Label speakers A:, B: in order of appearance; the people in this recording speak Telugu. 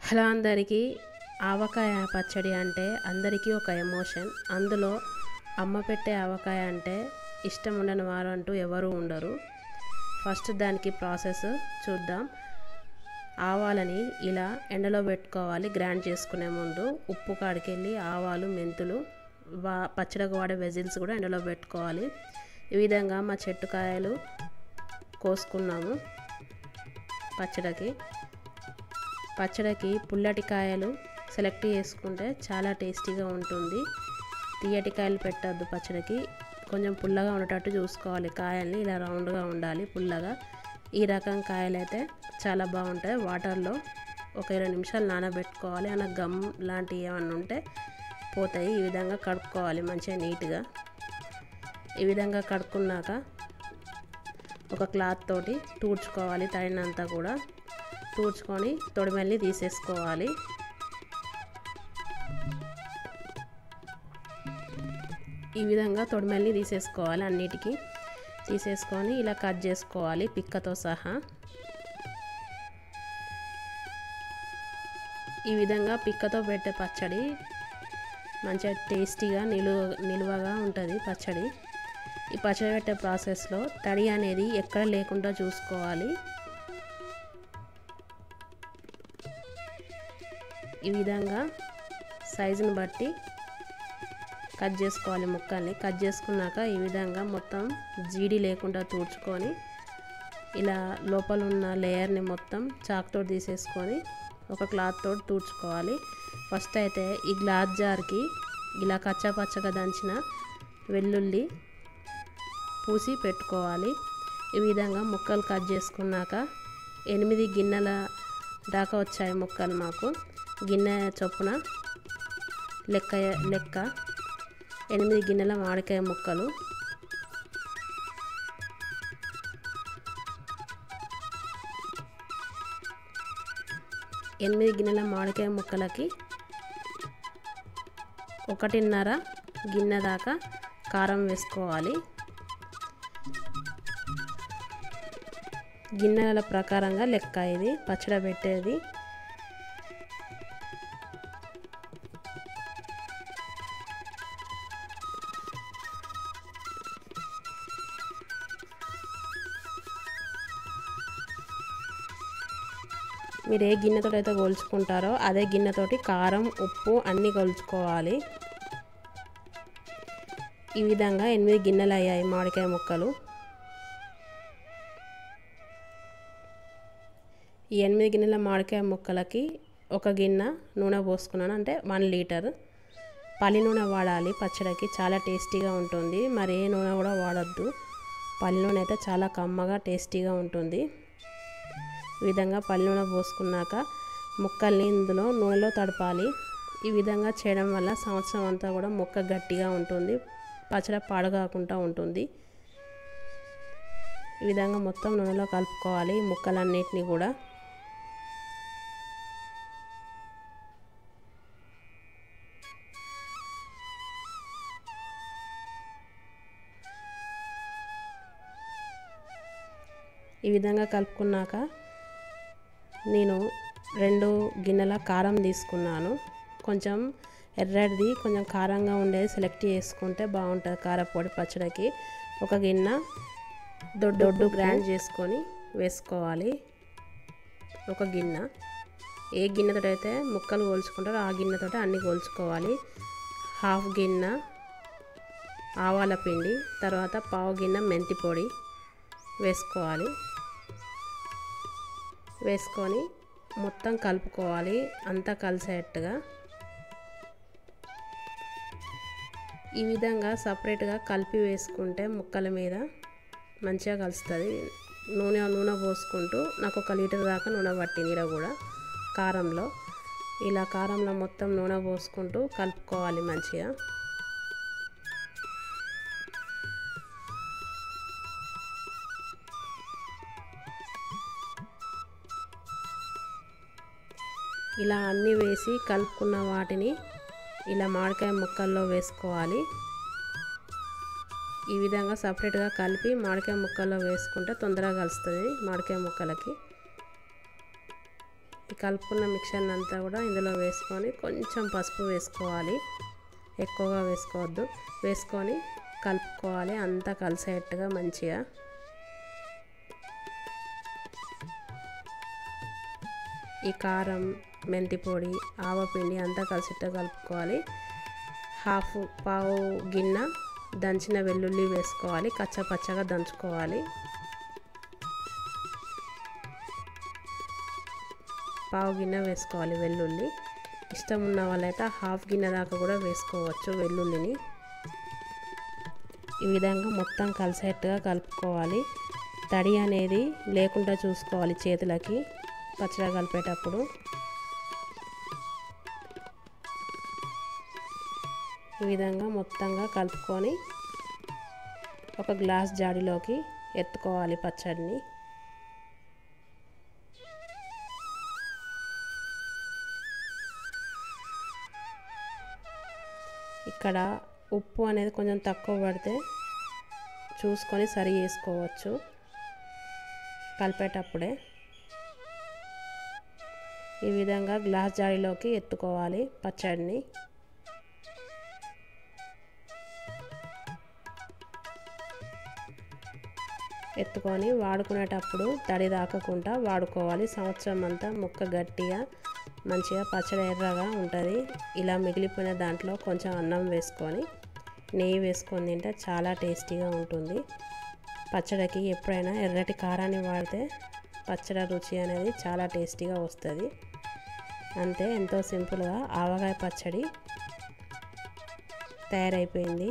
A: హలో అందరికీ. ఆవకాయ పచ్చడి అంటే అందరికీ ఒక ఎమోషన్. అందులో అమ్మ పెట్టే ఆవకాయ అంటే ఇష్టం ఉండని వారు అంటూ ఎవరు ఉండరు. ఫస్ట్ దానికి ప్రాసెస్ చూద్దాం. ఆవాలని ఇలా ఎండలో పెట్టుకోవాలి. గ్రైండ్ చేసుకునే ముందు ఉప్పు కాడికెళ్ళి ఆవాలు, మెంతులు, పచ్చడికి వాడే వెజిల్స్ కూడా ఎండలో పెట్టుకోవాలి. ఈ విధంగా మా చెట్టు కాయలు కోసుకున్నాము. పచ్చడికి పుల్లటి కాయలు సెలెక్ట్ చేసుకుంటే చాలా టేస్టీగా ఉంటుంది. తీయటి కాయలు పెట్టద్దు పచ్చడికి. కొంచెం పుల్లగా ఉండేటట్టు చూసుకోవాలి. కాయల్ని ఇలా రౌండ్గా ఉండాలి, పుల్లగా. ఈ రకం కాయలు అయితే చాలా బాగుంటాయి. వాటర్లో ఒక 20 నిమిషాలు నానబెట్టుకోవాలి. అన్న గమ్ లాంటివి ఏమన్నా ఉంటే పోతాయి. ఈ విధంగా కడుక్కోవాలి మంచిగా నీట్గా. ఈ విధంగా కడుక్కున్నాక ఒక క్లాత్ తోటి తుడుచుకోవాలి. తడినంతా కూడా తుడుచుకొని తొడిమెల్ని తీసేసుకోవాలి. ఈ విధంగా తొడిమెల్ని తీసేసుకోవాలి. అన్నిటికీ తీసేసుకొని ఇలా కట్ చేసుకోవాలి పిక్కతో సహా. ఈ విధంగా పిక్కతో పెట్టే పచ్చడి మంచిగా టేస్టీగా నిలువగా ఉంటుంది పచ్చడి. ఈ పచ్చడి పెట్టే ప్రాసెస్లో తడి అనేది ఎక్కడ లేకుండా చూసుకోవాలి. ఈ విధంగా సైజుని బట్టి కట్ చేసుకోవాలి ముక్కల్ని. కట్ చేసుకున్నాక ఈ విధంగా మొత్తం జీడి లేకుండా తుడుచుకొని ఇలా లోపల ఉన్న లేయర్ని మొత్తం చాకుతో తీసేసుకొని ఒక క్లాత్ తోటి తుడుచుకోవాలి. ఫస్ట్ అయితే ఈ గ్లాస్ జార్కి ఇలా కచ్చాపచ్చగా దంచిన వెల్లుల్లి పూసి పెట్టుకోవాలి. ఈ విధంగా ముక్కలు కట్ చేసుకున్నాక 8 గిన్నెల దాకా వచ్చాయి ముక్కలు మాకు. గిన్నె చొప్పున లెక్క 8 గిన్నెల మామిడికాయ ముక్కలు. గిన్నెల మామిడికాయ ముక్కలకి 1.5 గిన్నె దాకా కారం వేసుకోవాలి. గిన్నెల ప్రకారంగా లెక్క ఇది పచ్చడి పెట్టేది. మీరు ఏ గిన్నెతో అయితే కొలుచుకుంటారో అదే గిన్నెతోటి కారం, ఉప్పు అన్నీ కొలుచుకోవాలి. ఈ విధంగా 8 గిన్నెలు అయ్యాయి మామిడికాయ ముక్కలు. ఈ 8 గిన్నెల మామిడికాయ ముక్కలకి ఒక గిన్నె నూనె పోసుకున్నాను. అంటే 1 లీటర్ పల్లి నూనె వాడాలి పచ్చడికి. చాలా టేస్టీగా ఉంటుంది. మరి ఏ నూనె కూడా వాడద్దు. పల్లి నూనె అయితే చాలా కమ్మగా టేస్టీగా ఉంటుంది. ఈ విధంగా పల్లి నూనె పోసుకున్నాక ముక్కల్ని ఇందులో నూనెలో తడపాలి. ఈ విధంగా చేయడం వల్ల సంవత్సరం అంతా కూడా ముక్క గట్టిగా ఉంటుంది, పచ్చడి పాడు కాకుండా ఉంటుంది. ఈ విధంగా మొత్తం నూనెలో కలుపుకోవాలి ముక్కలన్నిటినీ కూడా. ఈ విధంగా కలుపుకున్నాక నేను 2 గిన్నెల కారం తీసుకున్నాను. కొంచెం ఎర్రటిది కొంచెం కారంగా ఉండేది సెలెక్ట్ చేసుకుంటే బాగుంటుంది కారపొడి పచ్చడికి. ఒక గిన్నె దొడ్డు గ్రైండ్ చేసుకొని వేసుకోవాలి. ఒక గిన్నె ఏ గిన్నెతో అయితే ముక్కలు కోల్చుకుంటారో ఆ గిన్నెతో అన్నీ కోల్చుకోవాలి. 1/2 గిన్నె ఆవాల పిండి, తర్వాత 1/2 గిన్నె మెంతి పొడి వేసుకోవాలి. వేసుకొని మొత్తం కలుపుకోవాలి అంతా కలిసేట్టుగా. ఈ విధంగా సపరేట్గా కలిపి వేసుకుంటే ముక్కల మీద మంచిగా కలుస్తుంది. నూనె పోసుకుంటూ నాకు 1 లీటర్ దాకా నూనె పట్టింది. ఇలా కూడా కారంలో మొత్తం నూనె పోసుకుంటూ కలుపుకోవాలి మంచిగా. ఇలా అన్నీ వేసి కలుపుకున్న వాటిని ఇలా మామిడికాయ ముక్కల్లో వేసుకోవాలి. ఈ విధంగా సపరేట్గా కలిపి మామిడికాయ ముక్కల్లో వేసుకుంటే తొందరగా కలుస్తుంది మామిడికాయ ముక్కలకి. కలుపుకున్న మిక్చర్ అంతా కూడా ఇందులో వేసుకొని కొంచెం పసుపు వేసుకోవాలి, ఎక్కువగా వేసుకోవద్దు. వేసుకొని కలుపుకోవాలి అంతా కలిసేట్టుగా మంచిగా. ఈ కారం, మెంతి పొడి, ఆవపిండి అంతా కలిసేట్టుగా కలుపుకోవాలి. పావు గిన్నె దంచిన వెల్లుల్లి వేసుకోవాలి, కచ్చపచ్చగా దంచుకోవాలి. పావు గిన్నె వేసుకోవాలి వెల్లుల్లి. ఇష్టం ఉన్న వాళ్ళైతే హాఫ్ గిన్నె దాకా కూడా వేసుకోవచ్చు వెల్లుల్లిని. ఈ విధంగా మొత్తం కలిసేట్టుగా కలుపుకోవాలి. తడి అనేది లేకుండా చూసుకోవాలి చేతులకి పచ్చడి కలిపేటప్పుడు. ఈ విధంగా మొత్తంగా కలుపుకొని ఒక గ్లాస్ జాడీలోకి ఎత్తుకోవాలి పచ్చడిని. ఇక్కడ ఉప్పు అనేది కొంచెం తక్కువ పడితే చూసుకొని సరి చేసుకోవచ్చు కలిపేటప్పుడే. ఈ విధంగా గ్లాస్ జాడీలోకి ఎత్తుకోవాలి పచ్చడిని. ఎత్తుకొని వాడుకునేటప్పుడు తడి తాకకుండా వాడుకోవాలి. సంవత్సరం అంతా ముక్క గట్టిగా మంచిగా పచ్చడి ఎర్రగా ఉంటుంది. ఇలా మిగిలిపోయిన దాంట్లో కొంచెం అన్నం వేసుకొని నెయ్యి వేసుకొని తింటే చాలా టేస్టీగా ఉంటుంది. పచ్చడికి ఎప్పుడైనా ఎర్రటి కారాన్ని వాడితే పచ్చడి రుచి అనేది చాలా టేస్టీగా వస్తుంది. అంతే, ఎంతో సింపుల్గా ఆవకాయ పచ్చడి తయారైపోయింది.